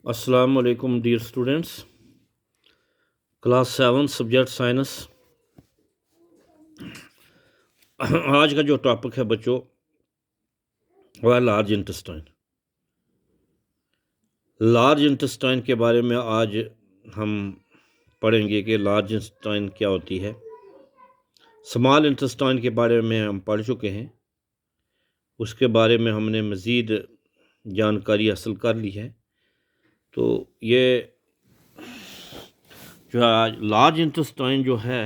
अस्सलाम वालेकुम dear students. Class 7 subject science. आज का जो टॉपिक है बच्चों वह है लार्ज इंटेस्टाइन। लार्ज इंटेस्टाइन के बारे में आज हम पढ़ेंगे कि लार्ज इंटेस्टाइन क्या होती है। स्मॉल इंटेस्टाइन के बारे में हम पढ़ चुके हैं, उसके बारे में हमने मज़ीद जानकारी हासिल कर ली है। तो ये जो आज लार्ज इंटेस्टाइन जो है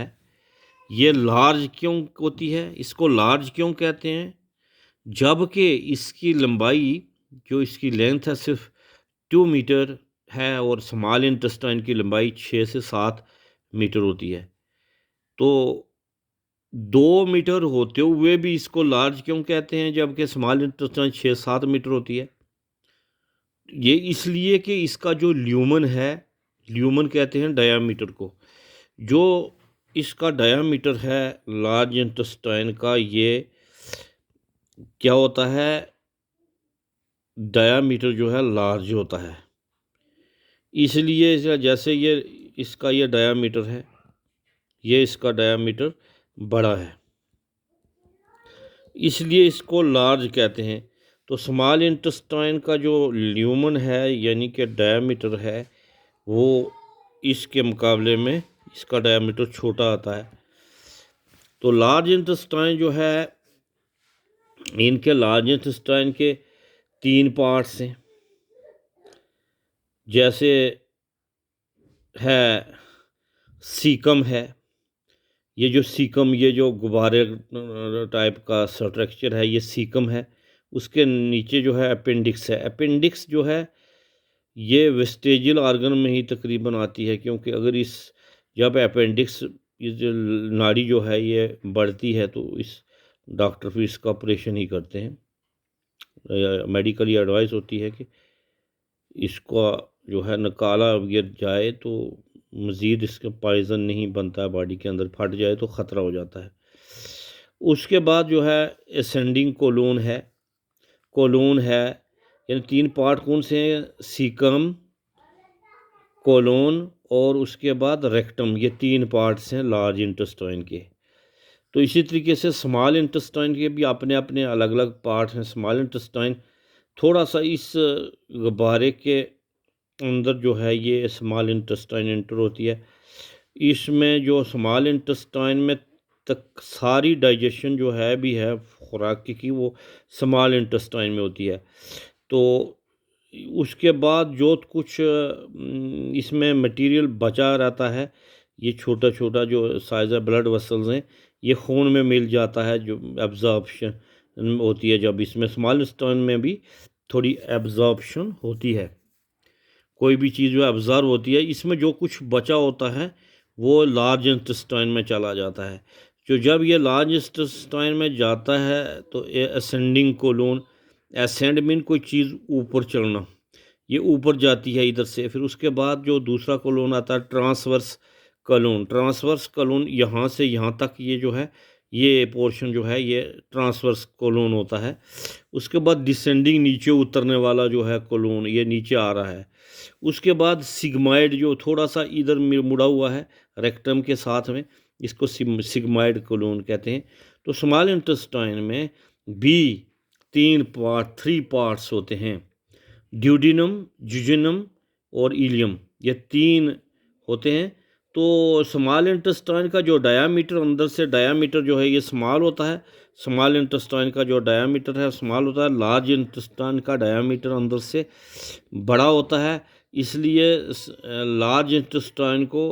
ये लार्ज क्यों होती है, इसको लार्ज क्यों कहते हैं, जबकि इसकी लंबाई जो इसकी लेंथ है सिर्फ 2 मीटर है और स्मॉल इंटेस्टाइन की लंबाई 6 से 7 मीटर होती है। तो 2 मीटर होते हुए भी इसको लार्ज क्यों कहते हैं जबकि स्मॉल इंटेस्टाइन 6-7 मीटर होती है। ये इसलिए कि इसका जो ल्यूमन है, ल्यूमन कहते हैं डायामीटर को, जो इसका डायामीटर है लार्ज इंटेस्टाइन का, ये क्या होता है, डायामीटर जो है लार्ज होता है। इसलिए जैसे ये इसका ये डायामीटर है, ये इसका डायामीटर बड़ा है, इसलिए इसको लार्ज कहते हैं। तो स्मॉल इंटेस्टाइन का जो ल्यूमन है यानी कि डायामीटर है वो इसके मुकाबले में इसका डायामीटर छोटा आता है। तो लार्ज इंटेस्टाइन जो है, इनके लार्ज इंटेस्टाइन के 3 पार्ट्स हैं। जैसे है सीकम है, ये जो सीकम, ये जो गुब्बारे टाइप का स्ट्रक्चर है, ये सीकम है। उसके नीचे जो है अपेंडिक्स है। अपेंडिक्स जो है ये वेस्टेजियल ऑर्गन में ही तकरीबन आती है, क्योंकि अगर इस जब अपेंडिक्स, ये जो नाड़ी जो है ये बढ़ती है तो इस डॉक्टर फिर इसका ऑपरेशन ही करते हैं। मेडिकली एडवाइस होती है कि इसका जो है निकाला गिर जाए तो मज़ीद इसका पॉइज़न नहीं बनता है, बॉडी के अंदर फट जाए तो ख़तरा हो जाता है। उसके बाद जो है असेंडिंग कोलून है। कोलून है यानी 3 पार्ट कौन से हैं, सीकम, कोलून और उसके बाद रेक्टम, ये 3 पार्ट्स हैं लार्ज इंटेस्टाइन के। तो इसी तरीके से स्मॉल इंटेस्टाइन के भी अपने अपने अलग अलग पार्ट हैं। स्मॉल इंटेस्टाइन थोड़ा सा इस गुब्बारे के अंदर जो है ये स्मॉल इंटेस्टाइन एंटर होती है। इसमें जो स्मॉल इंटेस्टाइन में तक सारी डाइजेशन जो है भी है खुराक की, वो स्मॉल इंटेस्टाइन में होती है। तो उसके बाद जो कुछ इसमें मटेरियल बचा रहता है, ये छोटा छोटा जो साइज़ है ब्लड वेसल्स हैं, ये खून में मिल जाता है, जो एब्जॉर्प्शन होती है। जब इसमें स्मॉल इंटेस्टाइन में भी थोड़ी एब्जॉर्प्शन होती है, कोई भी चीज़ जो एब्जॉर्व होती है, इसमें जो कुछ बचा होता है वो लार्ज इंटेस्टाइन में चला जाता है। जो जब ये लार्ज इंटेस्टाइन में जाता है तो ये असेंडिंग कोलून, असेंड मीन कोई चीज़ ऊपर चढ़ना, ये ऊपर जाती है इधर से। फिर उसके बाद जो दूसरा कोलून आता है ट्रांसवर्स कोलून। ट्रांसवर्स कोलून यहाँ से यहाँ तक, ये जो है ये पोर्शन जो है ये ट्रांसवर्स कोलून होता है। उसके बाद डिसेंडिंग, नीचे उतरने वाला जो है कोलून, ये नीचे आ रहा है। उसके बाद सिग्माइड जो थोड़ा सा इधर मुड़ा हुआ है रेक्टम के साथ में, इसको सिग्माइड कोलून कहते हैं। तो स्मॉल इंटेस्टाइन में भी 3 पार्ट्स होते हैं, ड्यूडिनम, जुजिनम और इलियम, ये 3 होते हैं। तो स्मॉल इंटेस्टाइन का जो डायामीटर, अंदर से डायामीटर जो है ये स्मॉल होता है। स्मॉल इंटेस्टाइन का जो डायामीटर है स्मॉल होता है। लार्ज इंटेस्टाइन का डायामीटर अंदर से बड़ा होता है, इसलिए लार्ज इंटेस्टाइन को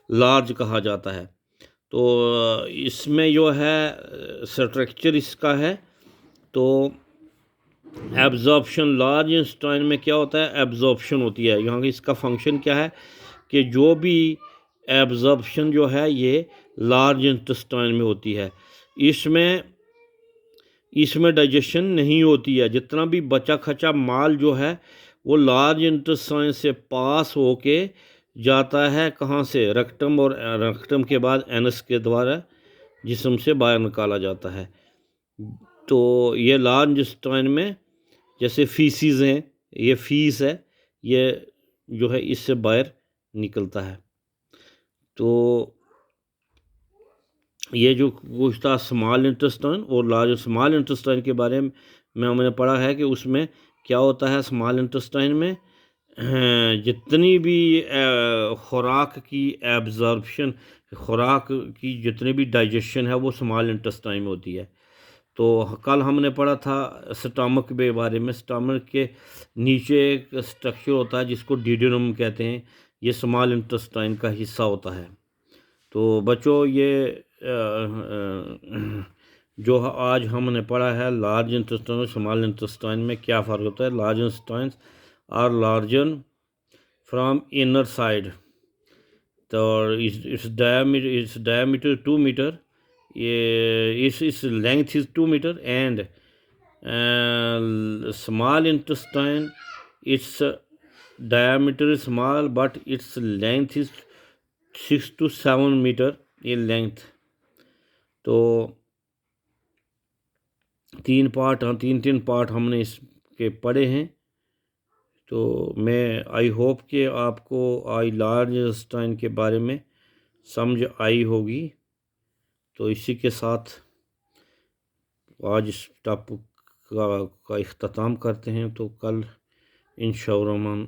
लार्ज कहा जाता है। तो इसमें जो है स्ट्रक्चर इसका है, तो एब्जॉर्प्शन, लार्ज इंटेस्टाइन में क्या होता है, एब्जॉर्प्शन होती है। यहाँ इसका फंक्शन क्या है कि जो भी एब्जॉर्प्शन जो है ये लार्ज इंटेस्टाइन में होती है। इसमें इसमें डाइजेशन नहीं होती है। जितना भी बचा खचा माल जो है वो लार्ज इंटेस्टाइन से पास होके जाता है, कहाँ से, रेक्टम, और रेक्टम के बाद एनस के द्वारा जिस्म से बाहर निकाला जाता है। तो ये लार्ज इंटेस्टाइन में जैसे फीसिस हैं, ये फीस है, ये जो है इससे बाहर निकलता है। तो ये जो कुछ था स्मॉल इंटेस्टाइन और लार्ज स्मॉल इंटेस्टाइन के बारे में हमने पढ़ा है कि उसमें क्या होता है स्मॉल इंटेस्टाइन में जितनी भी खुराक की एब्जॉर्प्शन, खुराक की जितनी भी डाइजेशन है वो स्मॉल इंटेस्टाइन में होती है। तो कल हमने पढ़ा था स्टमक के बारे में। स्टमक के नीचे एक स्ट्रक्चर होता है जिसको डिड्यूनम कहते हैं, ये स्मॉल इंटेस्टाइन का हिस्सा होता है। तो बच्चों ये जो आज हमने पढ़ा है लार्ज इंटेस्टाइन और स्मॉल इंटेस्टाइन में क्या फ़र्क होता है। Large intestine are larger from inner side, तो इट्स डायमीटर 2 मीटर, ये इस length is 2 metre and small intestine, its diameter is small but its length is 6 to 7 meter in length। तो तीन पार्ट हमने इसके पढ़े हैं। तो मैं आई होप कि आपको आई लार्ज इंटेस्टाइन के बारे में समझ आई होगी। तो इसी के साथ आज इस टॉपिक का इख्तिताम करते हैं। तो कल इंशाअल्लाह